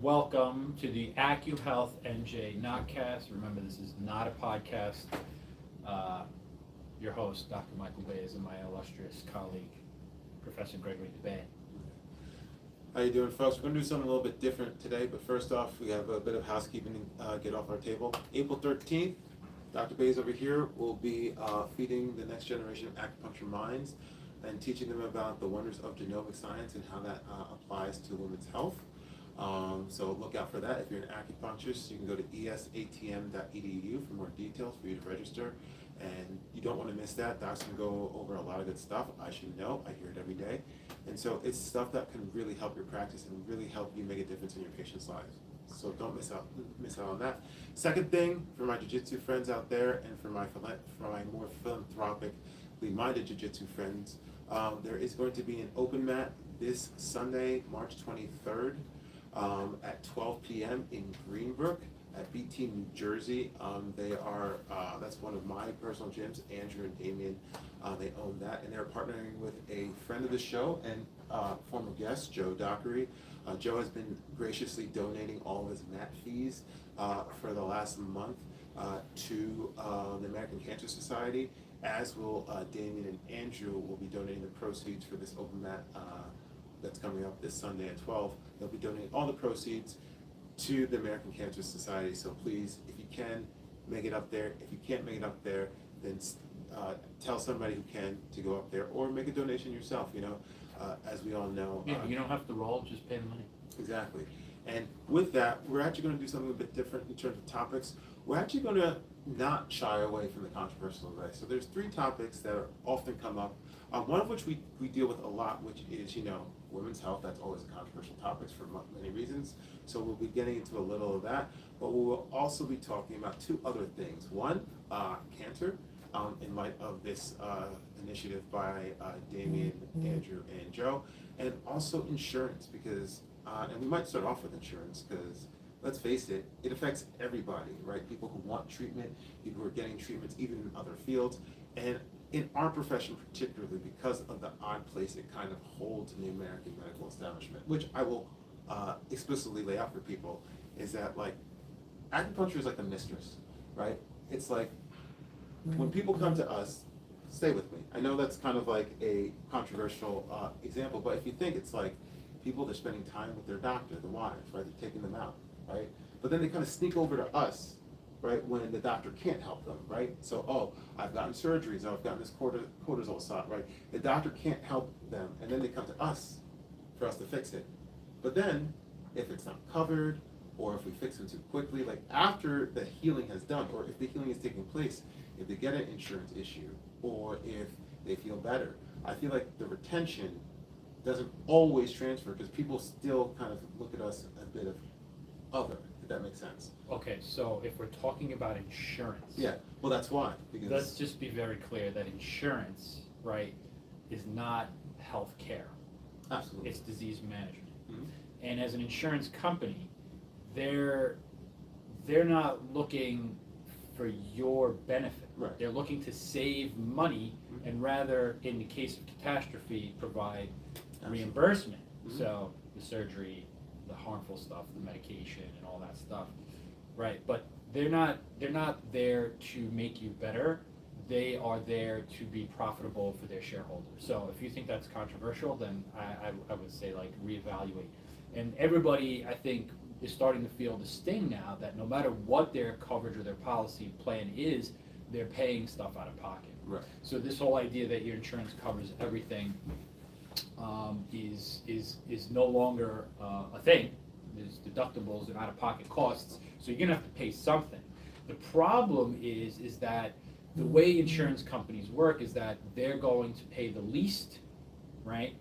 Welcome to the AcuHealth NJ Notcast. Remember, this is not a podcast. Uh, your host, Dr. Michael Bays, and my illustrious colleague, Professor Gregory DeBay. How you doing, folks? We're going to do something a little bit different today, but first off, we have a bit of housekeeping to get off our table. April 13th, Dr. Bays over here will be feeding the next generation of acupuncture minds and teaching them about the wonders of genomic science and how that applies to women's health. So look out for that. If you're an acupuncturist, you can go to esatm.edu for more details for you to register. And you don't want to miss that. Doc's going to go over a lot of good stuff. I should know. I hear it every day. And so it's stuff that can really help your practice and really help you make a difference in your patients' lives. So don't miss out on that. Second thing, for my jiu-jitsu friends out there and for my more philanthropically minded jiu-jitsu friends, there is going to be an open mat this Sunday, March 23rd at 12 p.m. in Greenbrook at BT New Jersey. That's one of my personal gyms, Andrew and Damien. They own that, and they're partnering with a friend of the show and former guest, Joe Dockery. Joe has been graciously donating all of his mat fees for the last month to the American Cancer Society, as will Damien and Andrew will be donating the proceeds for this open mat that's coming up this Sunday at 12. They'll be donating all the proceeds to the American Cancer Society. So please, if you can, make it up there. If you can't make it up there, then tell somebody who can to go up there, or make a donation yourself. As we all know. Yeah, you don't have to roll, just pay the money. Exactly. And with that, we're actually going to do something a bit different in terms of topics. We're actually going to not shy away from the controversial today. So there's three topics that are often come up. One of which we deal with a lot, which is, women's health. That's always a controversial topic for many reasons. So we'll be getting into a little of that. But we will also be talking about two other things. One, cancer, in light of this initiative by Damien, Andrew, and Joe. And also insurance, because, and we might start off with insurance, because let's face it, it affects everybody, right? People who want treatment, people who are getting treatments, even in other fields. And in our profession particularly, because of the odd place it kind of holds in the American medical establishment, which I will explicitly lay out for people, is that acupuncture is like a mistress, right? It's like, when people come to us, stay with me. I know that's kind of like a controversial example, but if you think, it's like people, they're spending time with their doctor, the wives, right? They're taking them out, right? But then they kind of sneak over to us, right, when the doctor can't help them, right? So, I've gotten surgeries, I've gotten this cortisol shot, right? The doctor can't help them, and then they come to us for us to fix it. But then, if it's not covered, or if we fix it too quickly, after the healing has done, or if the healing is taking place, if they get an insurance issue, or if they feel better, I feel like the retention doesn't always transfer, because people still kind of look at us a bit of other, if that makes sense. Okay, so if we're talking about insurance. Yeah, well, that's why. Because let's just be very clear that insurance, right, is not health care. Absolutely. It's disease management. Mm-hmm. And as an insurance company, they're not looking for your benefit. Right. They're looking to save money, mm-hmm. and rather, in the case of catastrophe, provide reimbursement. Mm-hmm. So the surgery, the harmful stuff, the medication, and all that stuff, right? But they're not there to make you better. They are there to be profitable for their shareholders. So if you think that's controversial, then I would say reevaluate. And everybody, I think, is starting to feel the sting now that no matter what their coverage or their policy plan is, they're paying stuff out of pocket. Right. So this whole idea that your insurance covers everything is no longer a thing. There's deductibles and out-of-pocket costs, so you're gonna have to pay something. The problem is that the way insurance companies work is that they're going to pay the least, right,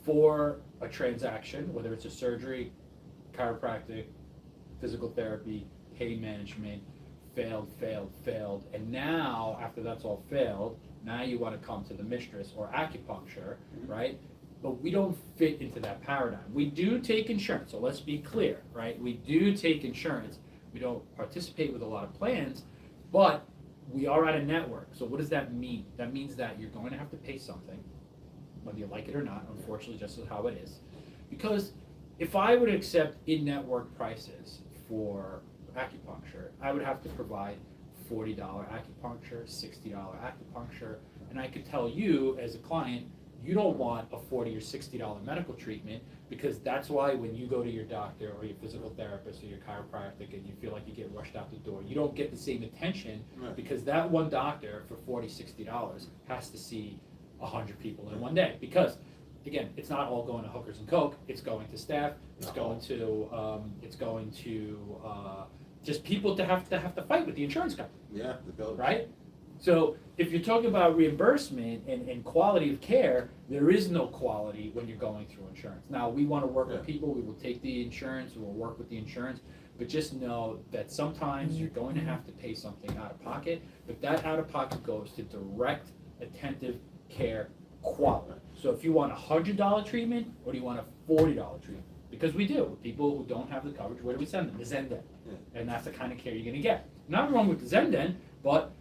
for a transaction, whether it's a surgery, chiropractic, physical therapy, pain management, failed, and now, after that's all failed, now you want to come to the mistress or acupuncture, mm-hmm. right? but we don't fit into that paradigm. We do take insurance, so let's be clear, right? We do take insurance. We don't participate with a lot of plans, but we are at a network. So what does that mean? That means that you're going to have to pay something, whether you like it or not, unfortunately, just how it is. Because if I would accept in-network prices for acupuncture, I would have to provide $40 acupuncture, $60 acupuncture, and I could tell you as a client, you don't want a $40 or $60 medical treatment, because that's why when you go to your doctor or your physical therapist or your chiropractic and you feel like you get rushed out the door, you don't get the same attention, Right. because that one doctor for $40, $60 has to see 100 people in one day. Because again, it's not all going to hookers and coke. It's going to staff. It's going to just people to have to fight with the insurance company. Yeah, the bill. Right? So if you're talking about reimbursement and quality of care, there is no quality when you're going through insurance. Now, we want to work with people. We will take the insurance. We will work with the insurance. But just know that sometimes you're going to have to pay something out of pocket. But that out of pocket goes to direct, attentive care quality. So if you want a $100 treatment, or do you want a $40 treatment? Because we do. People who don't have the coverage, where do we send them? The Zenden. Yeah. And that's the kind of care you're going to get. Not wrong with the Zenden, but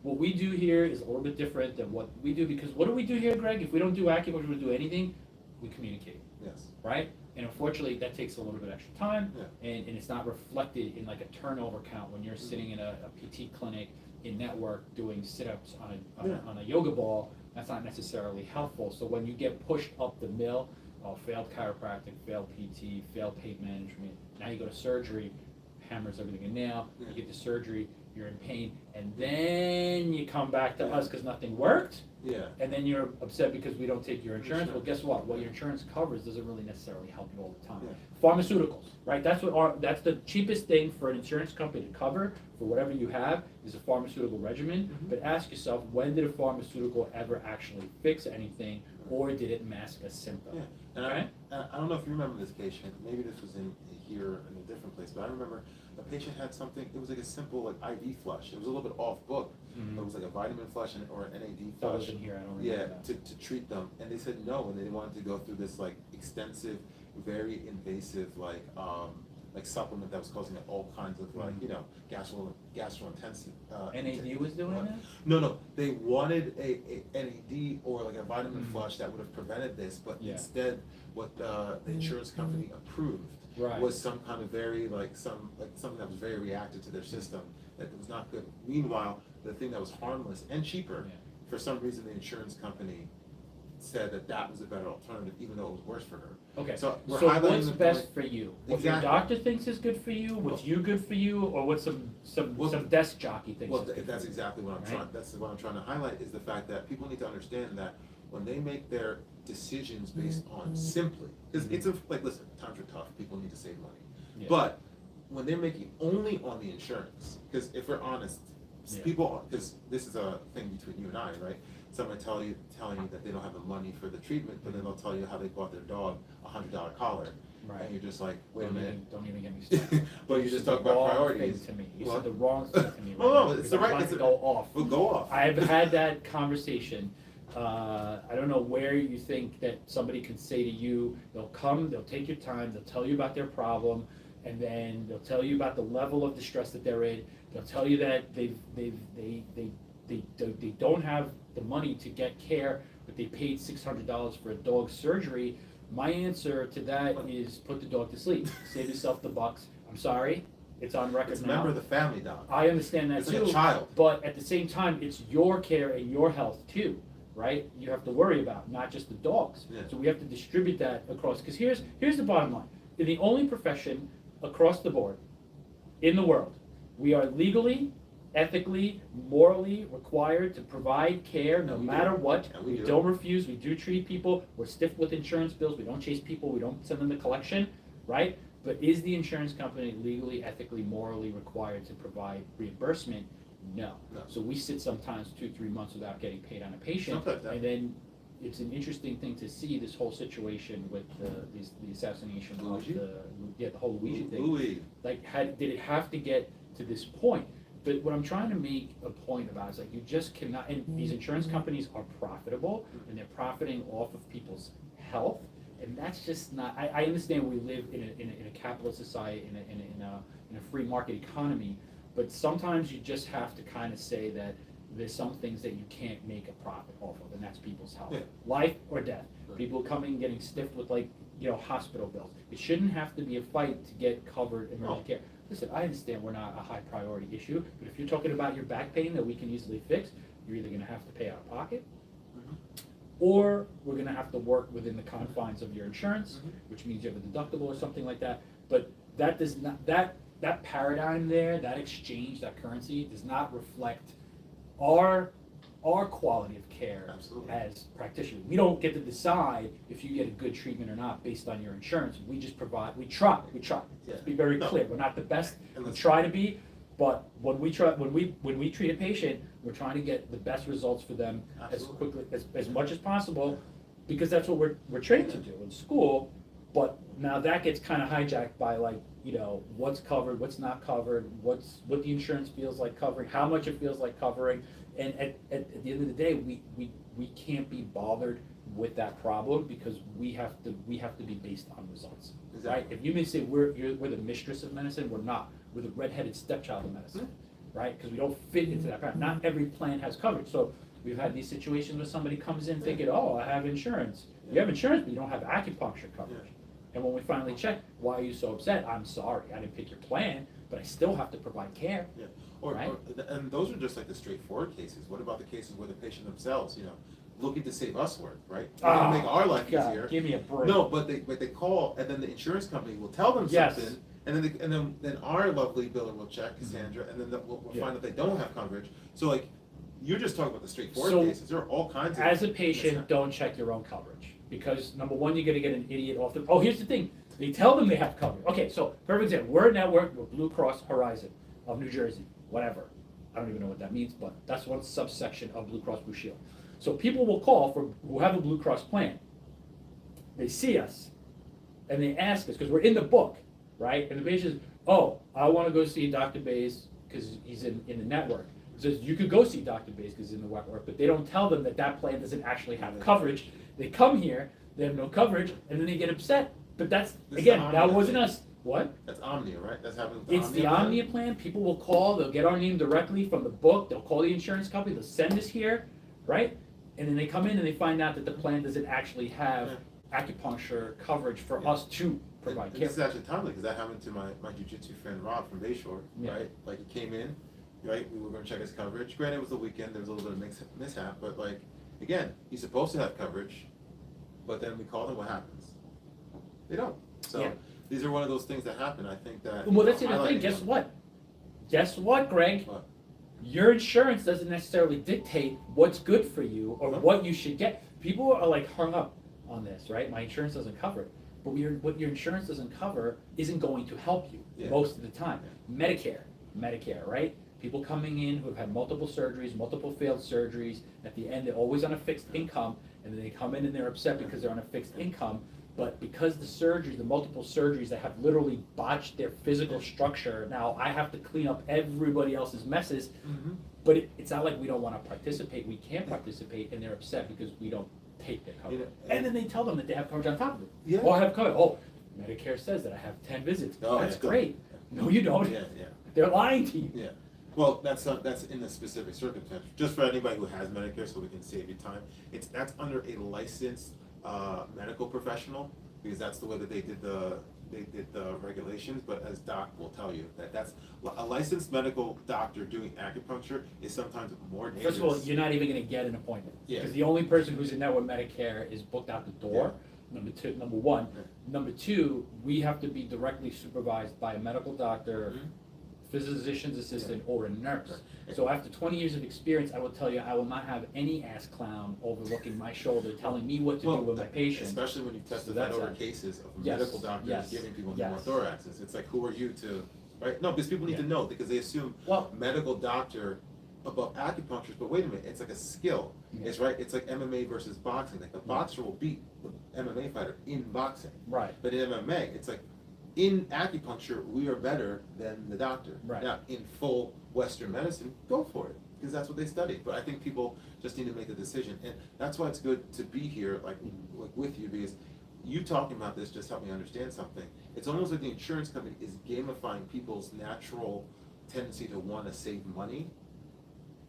what we do here is a little bit different than what we do, because what do we do here, Greg? If we don't do acupuncture, we do anything, we communicate. Yes. Right? And unfortunately, that takes a little bit extra time, Yeah. and it's not reflected in like a turnover count when you're sitting in a PT clinic in network doing sit-ups on a yoga ball. That's not necessarily helpful. So when you get pushed up the mill, failed chiropractic, failed PT, failed pain management, now you go to surgery, hammers everything in nail, you get to surgery, you're in pain, and then you come back to us because nothing worked, Yeah. and then you're upset because we don't take your insurance. Well, guess what? What your insurance covers doesn't really necessarily help you all the time. Yeah. Pharmaceuticals, right? That's the cheapest thing for an insurance company to cover for whatever you have is a pharmaceutical regimen. Mm-hmm. But ask yourself, when did a pharmaceutical ever actually fix anything, or did it mask a symptom? Yeah. And Okay? I don't know if you remember this patient. Maybe this was in here in a different place, but I remember the patient had something. It was like a simple IV flush. It was a little bit off book. Mhm. It was like a vitamin flush or an NAD That was flush. in here, I don't remember Yeah, that. to treat them, and they said no, and they wanted to go through this like extensive, very invasive like supplement that was causing all kinds of like gastrointestinal. NAD was doing that? No, they wanted a NAD or like a vitamin flush that would have prevented this, but Yeah. instead, what the insurance company approved Right. was some kind of very something that was very reactive to their system that was not good. Meanwhile, the thing that was harmless and cheaper, Yeah. for some reason, the insurance company said that was a better alternative, even though it was worse for her. Okay, So so we're highlighting what's the best point- for you? What your Exactly. doctor thinks is good for you, what's you good for you, or what some desk jockey thinks Well, is good that's for you? exactly what I'm Right? trying. That's what I'm trying to highlight is the fact that people need to understand that when they make their decisions based on simply, because it's listen, times are tough. People need to save money, Yeah. but when they're making only on the insurance, because if we're honest, Yeah. people, because this is a thing between you and I, right? Someone telling you that they don't have the money for the treatment, but then they'll tell you how they bought their dog a $100 collar, Right. and you're just like, wait a minute. Don't even get me started. But you said just the talk about wrong priorities. thing to me. You What? said the wrong thing to me. Well, right no, now, it's because the I'm right- about it's to the- go off. Well, go off. I've had that conversation. I don't know where you think that somebody can say to you, they'll come, they'll take your time, they'll tell you about their problem, and then they'll tell you about the level of distress that they're in. They'll tell you that they don't have the money to get care, but they paid $600 for a dog's surgery. My answer to that is put the dog to sleep. Save yourself the bucks. I'm sorry, it's on record It's a now. member of the family, dog. I understand that It's too. like a child. But at the same time, it's your care and your health too, right? You have to worry about, not just the dogs. Yeah. So we have to distribute that across, because here's the bottom line. In the only profession across the board in the world, we are legally, ethically, morally required to provide care no And we matter do. what. And we do. Don't refuse, we do treat people, we're stiff with insurance bills, we don't chase people, we don't send them to collection, right? But is the insurance company legally, ethically, morally required to provide reimbursement? No. No. So we sit sometimes 2-3 months without getting paid on a patient, Sometimes that- and then it's an interesting thing to see this whole situation with the assassination of Luigi? the whole Luigi thing. Louis. Like, did it have to get to this point? But what I'm trying to make a point about is you just cannot, and these insurance companies are profitable, and they're profiting off of people's health, and that's just not. I understand we live in a capitalist society, in a free market economy, but sometimes you just have to kind of say that there's some things that you can't make a profit off of, and that's people's health, life or death. Right. People coming getting stiffed with hospital bills. It shouldn't have to be a fight to get covered emergency care. Listen, I understand we're not a high priority issue, but if you're talking about your back pain that we can easily fix, you're either going to have to pay out of pocket, or we're going to have to work within the confines of your insurance, which means you have a deductible or something like that. But that does not that paradigm there, that exchange, that currency does not reflect our quality of care. Absolutely. As practitioners. We don't get to decide if you get a good treatment or not based on your insurance. We just provide. We try. Yeah. Let's be very clear. We're not the best. We try to be, but when we treat a patient, we're trying to get the best results for them Absolutely. as quickly as much as possible, because that's what we're trained to do in school. But now that gets kind of hijacked by what's covered, what's not covered, what the insurance feels like covering, how much it feels like covering. And at the end of the day, we can't be bothered with that problem, because we have to be based on results. Exactly. Right? If you may say we're the mistress of medicine, we're not. We're the redheaded stepchild of medicine, right? Because we don't fit into that pattern. Not every plan has coverage. So we've had these situations where somebody comes in thinking, oh, I have insurance. You have insurance, but you don't have acupuncture coverage. And when we finally check, why are you so upset? I'm sorry, I didn't pick your plan, but I still have to provide care. Yeah. Right? And those are just like the straightforward cases. What about the cases where the patient themselves, looking to save us work, right? They're gonna make our life God, easier. give me a break. No, but they call, and then the insurance company will tell them Yes. something, and then our lovely biller will check, Cassandra, and then we'll find that they don't have coverage. So you're just talking about the straightforward So, cases. There are all kinds of. As a patient, don't check your own coverage, because number one, you're gonna get an idiot off the. Oh, here's the thing. They tell them they have coverage. Okay, so perfect example. We're a network with Blue Cross Horizon of New Jersey, whatever. I don't even know what that means, but that's one subsection of Blue Cross Blue Shield. So people will call who have a Blue Cross plan. They see us, and they ask us, because we're in the book, right? And the patient says, oh, I want to go see Dr. Bays because he's in the network. He says, you could go see Dr. Bays because he's in the network, but they don't tell them that plan doesn't actually have coverage. They come here, they have no coverage, and then they get upset. But that's, again, that wasn't us. What? That's Omnia, right? That's happening with It's the Omnia plan. People will call, they'll get our name directly from the book, they'll call the insurance company, they'll send us here, right? And then they come in and they find out that the plan doesn't actually have acupuncture coverage for us to provide And care. this is actually timely, because that happened to my jiu-jitsu friend Rob from Bayshore, right? Like, he came in, right? We were going to check his coverage. Granted, it was the weekend, there was a little bit of mishap, but again, he's supposed to have coverage, but then we call him, what happens? They don't. So these are one of those things that happen. I think that. Well, that's the other thing. Guess what? Guess what, Greg? What? Your insurance doesn't necessarily dictate what's good for you or what you should get. People are hung up on this, right? My insurance doesn't cover it. But what your insurance doesn't cover isn't going to help you most of the time. Medicare, right? People coming in who have had multiple surgeries, multiple failed surgeries. At the end, they're always on a fixed income, and then they come in and they're upset because they're on a fixed income. But because the multiple surgeries that have literally botched their physical structure, now I have to clean up everybody else's messes. But it's not like we don't want to participate. We can't participate, and they're upset because we don't take their coverage. And then they tell them that they have coverage on top of it. Yeah. Oh, I have coverage. Oh, Medicare says that I have 10 visits. Oh, That's yeah. great. No, you don't. Yeah. They're lying to you. Yeah. Well, that's in a specific circumstance. Just for anybody who has Medicare, so we can save you time. That's under a licensed medical professional, because that's the way that they did the regulations. But as Doc will tell you, that's a licensed medical doctor doing acupuncture is sometimes more dangerous. First of all, you're not even going to get an appointment. Yeah. Because the only person who's in network Medicare is booked out the door. Number one. Number two, we have to be directly supervised by a medical doctor, physician's assistant, or a nurse. So after 20 years of experience, I will tell you, I will not have any ass clown overlooking my shoulder telling me what to do with my patient. Especially when you testify over cases of medical doctors giving people pneumothoraxes. It's like, who are you to, right? No, because people need to know, because they assume medical doctor above acupuncturist, but wait a minute, it's like a skill. It's right. It's like MMA versus boxing. Like the boxer will beat the MMA fighter in boxing. Right. But in MMA, it's like, in acupuncture, we are better than the doctor. Right. Now, in full Western medicine, go for it. because that's what they studied. But I think people just need to make a decision, and that's why it's good to be here, like with you, because you talking about this just helped me understand something. It's almost like the insurance company is gamifying people's natural tendency to want to save money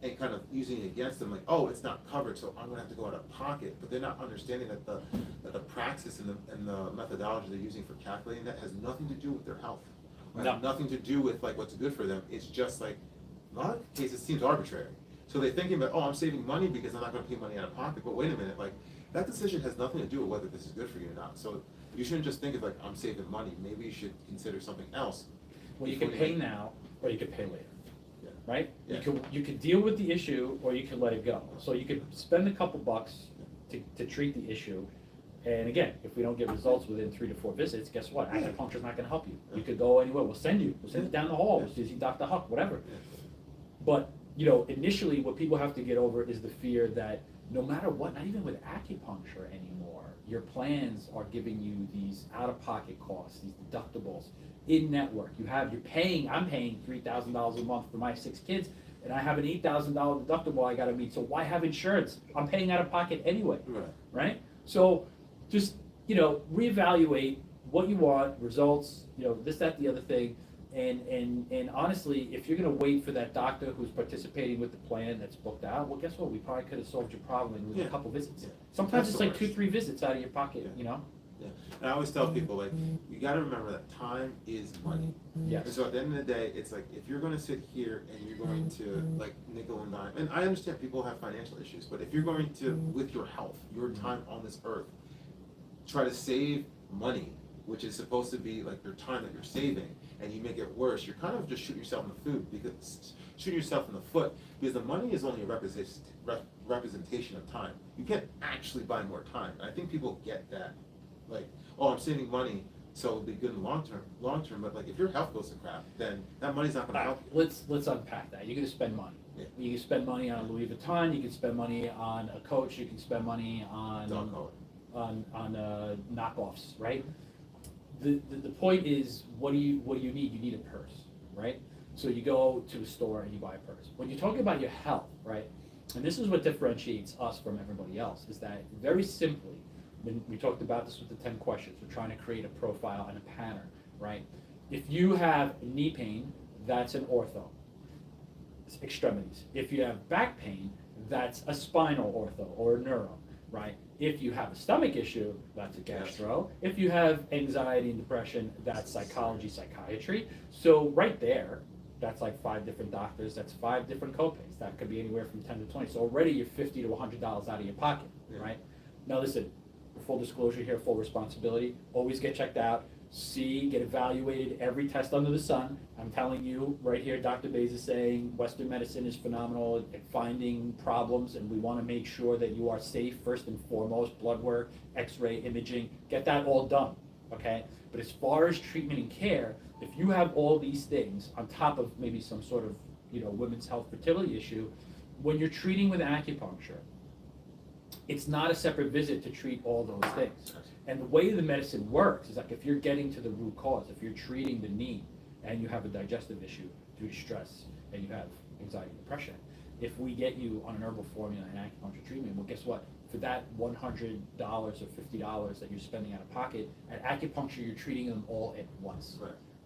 and kind of using it against them, like, oh, it's not covered, so I'm gonna have to go out of pocket. But they're not understanding that the praxis and the methodology they're using for calculating that has nothing to do with their health. No. Nothing to do with like what's good for them. It's just like, a lot of cases it seems arbitrary. So they're thinking about, oh, I'm saving money because I'm not gonna pay money out of pocket. But wait a minute, like, that decision has nothing to do with whether this is good for you or not. So you shouldn't just think of like, I'm saving money. Maybe you should consider something else. Well, you can pay now, or you can pay later. Yeah. Right? Yeah. You could deal with the issue, or you could let it go. So you could spend a couple bucks to treat the issue. And again, if we don't get results within 3 to 4 visits, guess what? Yeah. Acupuncture's not gonna help you. You could go anywhere, we'll send you down the hall, we'll see Dr. Huck, whatever. Yeah. But, you know, initially, what people have to get over is the fear that no matter what, not even with acupuncture anymore, your plans are giving you these out-of-pocket costs, these deductibles, in-network. I'm paying $3,000 a month for my 6 kids, and I have an $8,000 deductible I gotta meet, so why have insurance? I'm paying out of pocket anyway, right? So just, you know, reevaluate what you want, results, you know, this, that, the other thing. And honestly, if you're gonna wait for that doctor who's participating with the plan that's booked out, well, guess what? We probably could have solved your problem with a couple visits. Yeah. Sometimes That's it's the like worst. 2-3 visits out of your pocket, Yeah. you know? Yeah. And I always tell people, like, you gotta remember that time is money. And Yes. so at the end of the day, it's like, if you're gonna sit here and you're going to, like, nickel and dime, and I understand people have financial issues, but if you're going to, with your health, your time on this earth, try to save money, which is supposed to be like your time that you're saving, and you make it worse, you're kind of just shooting yourself in the foot, because the money is only a representation of time. You can't actually buy more time. And I think people get that, like, oh, I'm saving money, so it'll be good in the long term, but like, if your health goes to crap, then that money's not gonna All right, help you. let's unpack that. You're gonna spend money. Yeah. You can spend money on Louis Vuitton, you can spend money on a coach, you can spend money on Don't call it. knockoffs, right? The point is, what do you need? You need a purse, right? So you go to a store and you buy a purse. When you're talking about your health, right? And this is what differentiates us from everybody else, is that very simply, when we talked about this with the 10 questions, we're trying to create a profile and a pattern, right? If you have knee pain, that's an ortho, it's extremities. If you have back pain, that's a spinal ortho or a neuro, right? If you have a stomach issue, that's a gastro. If you have anxiety and depression, that's psychology, psychiatry. So right there, that's like 5 different doctors, that's 5 different copays. That could be anywhere from 10 to 20. So already you're $50 to $100 out of your pocket, right? Now listen, full disclosure here, full responsibility, always get checked out, get evaluated, every test under the sun. I'm telling you right here, Dr. Bays is saying Western medicine is phenomenal at finding problems, and we want to make sure that you are safe first and foremost. Blood work, x-ray, imaging, get that all done, okay? But as far as treatment and care, if you have all these things on top of maybe some sort of, you know, women's health fertility issue, when you're treating with acupuncture, it's not a separate visit to treat all those things. And the way the medicine works is like, if you're getting to the root cause, if you're treating the knee and you have a digestive issue due to stress and you have anxiety and depression, if we get you on an herbal formula and acupuncture treatment, well, guess what? For that $100 or $50 that you're spending out of pocket, at acupuncture, you're treating them all at once.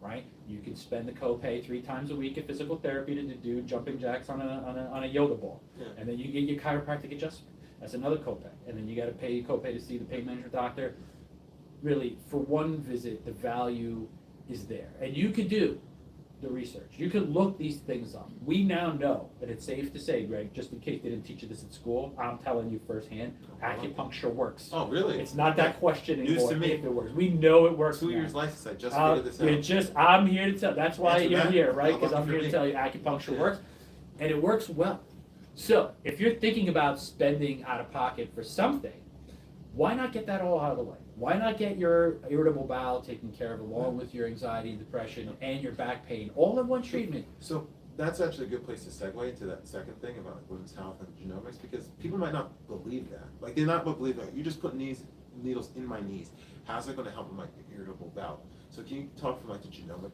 Right? You can spend the copay 3 times a week at physical therapy to do jumping jacks on a yoga ball. Yeah. And then you get your chiropractic adjustment. That's another copay. And then you got to pay your copay to see the pain management doctor. Really, for one visit, the value is there. And you could do the research. You could look these things up. We now know that it's safe to say, Greg, just in case they didn't teach you this at school, I'm telling you firsthand, acupuncture works. Oh, really? It's not that question News anymore to me. if it works. We know it works. 2 now. years license, I just figured this out. I'm here to tell. That's why Answer you're that. here, right? How Because lucky I'm for here to me. tell you acupuncture Yeah. works, and it works well. So if you're thinking about spending out of pocket for something, why not get that all out of the way? Why not get your irritable bowel taken care of along with your anxiety and depression and your back pain all in one treatment? So that's actually a good place to segue into that second thing about like women's health and genomics, because people might not believe that. Like, they're not going to believe that. You just put needles in my knees. How's that going to help with my irritable bowel? So can you talk from like the genomic,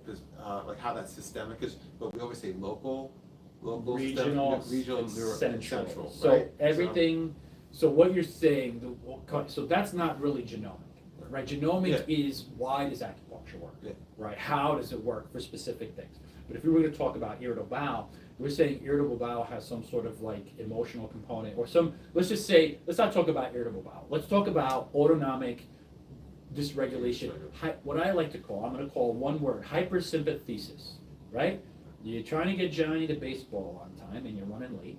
like how that's systemic? But we always say local local, regional, regional, and central. So right? everything. So what you're saying, so that's not really genomic, right? Genomic is why does acupuncture work, right? How does it work for specific things? But if we were going to talk about irritable bowel, we're saying irritable bowel has some sort of like emotional component or some. Let's just say, let's not talk about irritable bowel. Let's talk about autonomic dysregulation. What I like to call, I'm going to call one word, hypersympathesis, right? You're trying to get Johnny to baseball on time and you're running late.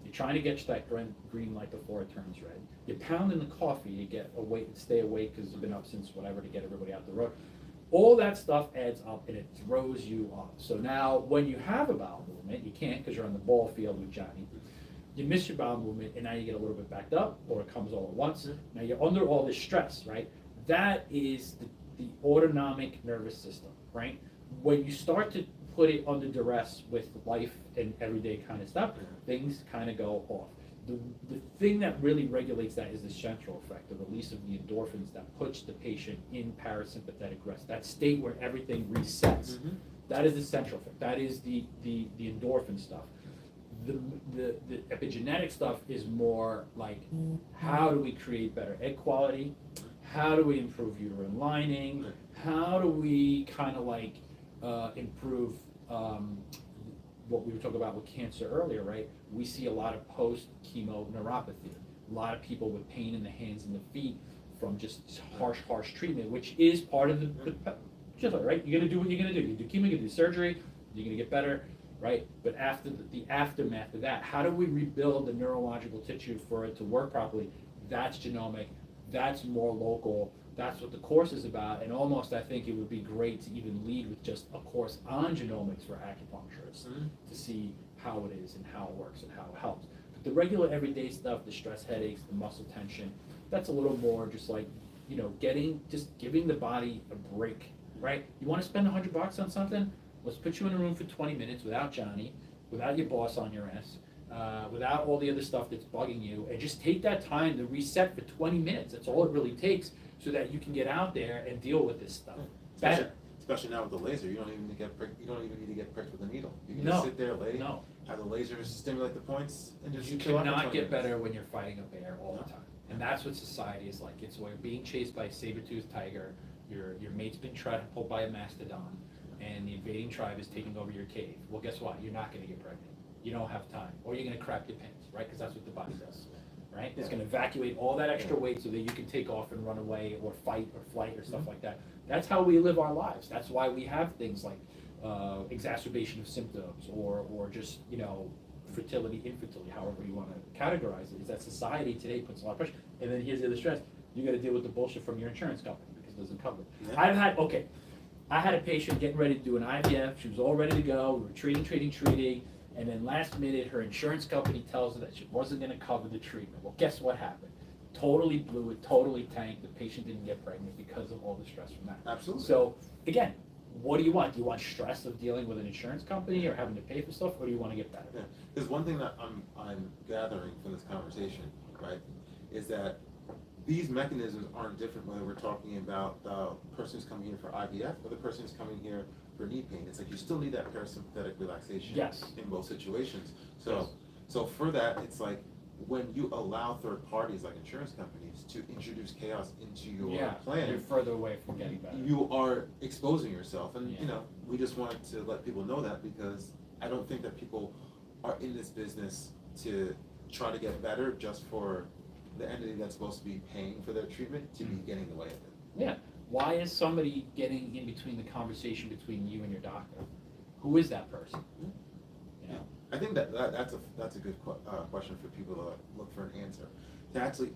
You're trying to get that green light before it turns red. You're pounding the coffee to get awake, stay awake because you've been up since whatever to get everybody out the road. All that stuff adds up and it throws you off. So now when you have a bowel movement, you can't because you're on the ball field with Johnny. You miss your bowel movement and now you get a little bit backed up or it comes all at once. Now you're under all this stress, right? That is the autonomic nervous system, right? When you start to put it under duress with life and everyday kind of stuff, things kind of go off. The thing that really regulates that is the central effect, the release of the endorphins that puts the patient in parasympathetic rest, that state where everything resets. That is the central effect. That is the endorphin stuff. The epigenetic stuff is more like how do we create better egg quality? How do we improve uterine lining? How do we kind of like improve what we were talking about with cancer earlier, right? We see a lot of post-chemo neuropathy, a lot of people with pain in the hands and the feet from just harsh treatment, which is part of the right? You're gonna do what you're gonna do. You do chemo, you do surgery, you're gonna get better, right? But after the aftermath of that, how do we rebuild the neurological tissue for it to work properly? That's genomic, that's more local. That's what the course is about, and almost I think it would be great to even lead with just a course on genomics for acupuncturists to see how it is and how it works and how it helps. But the regular everyday stuff, the stress headaches, the muscle tension, that's a little more just like, giving the body a break, right? You want to spend $100 on something? Let's put you in a room for 20 minutes without Johnny, without your boss on your ass, without all the other stuff that's bugging you, and just take that time to reset for 20 minutes. That's all it really takes, so that you can get out there and deal with this stuff better. Especially now with the laser, you don't even need to get pricked. You don't even need to get pricked with a needle. You can just sit there, have the laser stimulate the points, and just. You cannot get better when you're fighting a bear all the time, and that's what society is like. It's where you're being chased by a saber-toothed tiger. Your mate's been pulled by a mastodon, and the invading tribe is taking over your cave. Well, guess what? You're not going to get pregnant. You don't have time, or you're going to crap your pants, right? Because that's what the body does. Right? It's going to evacuate all that extra weight so that you can take off and run away or fight or flight or stuff like that. That's how we live our lives. That's why we have things like exacerbation of symptoms or just, fertility, infertility, however you want to categorize it, is that society today puts a lot of pressure. And then here's the other stress. You got to deal with the bullshit from your insurance company because it doesn't cover it. Yeah. I had a patient getting ready to do an IVF. She was all ready to go. We were treating. And then last minute, her insurance company tells her that she wasn't going to cover the treatment. Well, guess what happened? Totally blew it, totally tanked. The patient didn't get pregnant because of all the stress from that. Absolutely. So, again, what do you want? Do you want stress of dealing with an insurance company or having to pay for stuff, or do you want to get better? Yeah, because one thing that I'm gathering from this conversation, right, is that these mechanisms aren't different whether we're talking about the person who's coming here for IVF or the person who's coming here for knee pain. It's like you still need that parasympathetic relaxation in both situations. So for that, it's like when you allow third parties like insurance companies to introduce chaos into your plan, you're further away from getting better. You are exposing yourself, and we just wanted to let people know that because I don't think that people are in this business to try to get better just for the entity that's supposed to be paying for their treatment to be getting in the way of it. Yeah. Why is somebody getting in between the conversation between you and your doctor? Who is that person? I think that's a good question for people to look for an answer. To actually,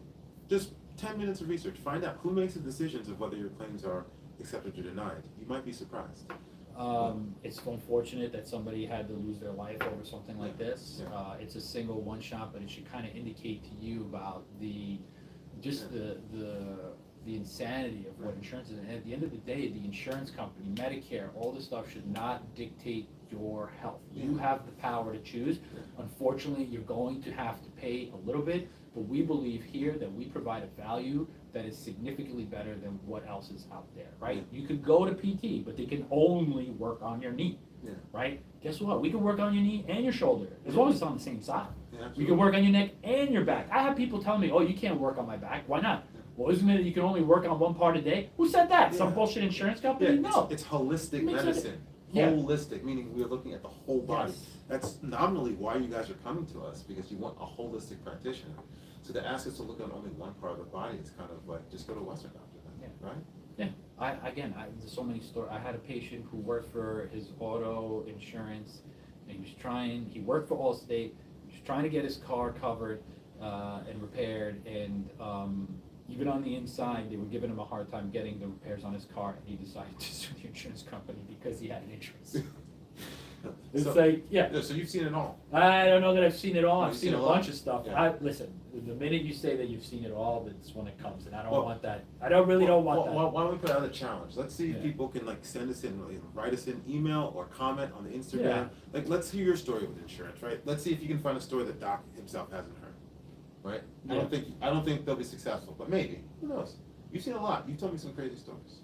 just 10 minutes of research, find out who makes the decisions of whether your claims are accepted or denied. You might be surprised. It's unfortunate that somebody had to lose their life over something like this. It's a single one shot, but it should kind of indicate to you about the insanity of what insurance is. And at the end of the day, the insurance company, Medicare, all this stuff should not dictate your health. You have the power to choose. Unfortunately, you're going to have to pay a little bit, but we believe here that we provide a value that is significantly better than what else is out there, right? You could go to PT, but they can only work on your knee, right? Guess what? We can work on your knee and your shoulder, as long as it's on the same side. We can work on your neck and your back. I have people telling me, oh, you can't work on my back. Why not? Well, isn't it you can only work on one part a day? Who said that? Some bullshit insurance company? No. It's holistic medicine. Holistic, meaning we're looking at the whole body. Yes. That's nominally why you guys are coming to us, because you want a holistic practitioner. So to ask us to look at only one part of the body, it's kind of like, just go to a Western doctor then, right? Yeah. There's so many stories. I had a patient who worked for his auto insurance, and he worked for Allstate, he was trying to get his car covered and repaired, and even on the inside, they were giving him a hard time getting the repairs on his car, and he decided to sue the insurance company because he had an insurance. It's So- like, So you've seen it all. I don't know that I've seen it all. I've You've seen seen a a lot? bunch of stuff. Yeah. Listen, the minute you say that you've seen it all, that's when it comes, and I don't Well- want that. I don't want that. Why don't we put out a challenge? Let's see if Yeah. people can like send us in, write us an email or comment on the Instagram. Yeah. Like, let's hear your story with insurance, right? Let's see if you can find a story that Doc himself hasn't heard, right? I don't think they'll be successful, but maybe. Who knows? You've seen a lot. You've told me some crazy stories.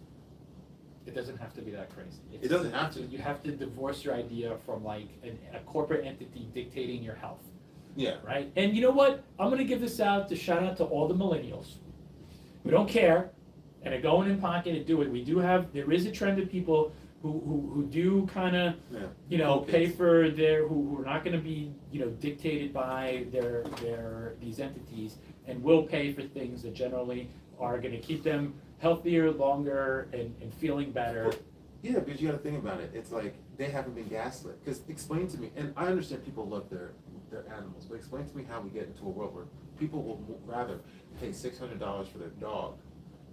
It doesn't have to be that crazy. It doesn't have to. You have to divorce your idea from like a corporate entity dictating your health, Yeah. right? And you know what? I'm gonna give this out to shout out to all the millennials who don't care and are going in pocket and do it. There is a trend of people who do kind of, Focus. pay for who are not gonna be, dictated by these entities, and will pay for things that generally are gonna keep them healthier, longer, and feeling better. Yeah, because you got to think about it. It's like they haven't been gaslit. Because explain to me, and I understand people love their animals, but explain to me how we get into a world where people will rather pay $600 for their dog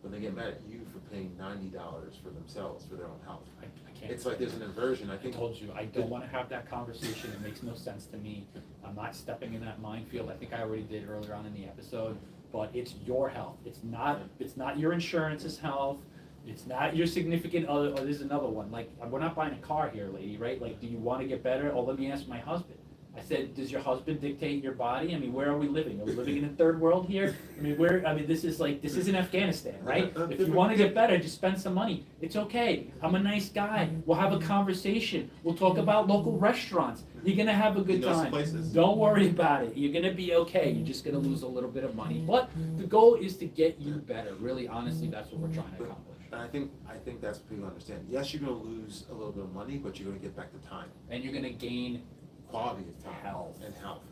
when they get mad at you for paying $90 for themselves for their own health. I can't. It's like there's an inversion. I I think. told you, I don't want to have that conversation. It makes no sense to me. I'm not stepping in that minefield. I think I already did earlier on in the episode. But it's your health. It's not your insurance's health. It's not your significant other. Or there's another one. Like, we're not buying a car here, lady, right? Like, do you want to get better? Oh, let me ask my husband. I said, does your husband dictate your body? I mean, where are we living? Are we living in a third world here? I mean, this isn't Afghanistan, right? If you want to get better, just spend some money. It's okay. I'm a nice guy. We'll have a conversation. We'll talk about local restaurants. You're going to have a good You know some time. places. Don't worry about it. You're going to be okay. You're just going to lose a little bit of money. But the goal is to get you better. Really, honestly, that's what we're trying to accomplish. And I think that's what people understand. Yes, you're going to lose a little bit of money, but you're going to get back the time. And you're going to gain Quality of time. Health.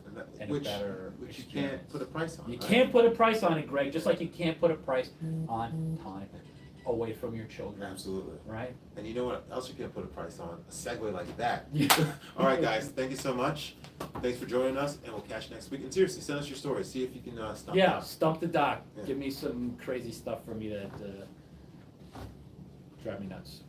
And that, And a better which you experience. can't put a price on. You right? can't put a price on it, Greg, just like you can't put a price on time away from your children. Absolutely. Right? And you know what else you can't put a price on? A segue like that. Yeah. All right, guys. Thank you so much. Thanks for joining us, and we'll catch you next week. And seriously, send us your story. See if you can stump it Yeah, out. stump the doc. Yeah. Give me some crazy stuff for me that drive me nuts.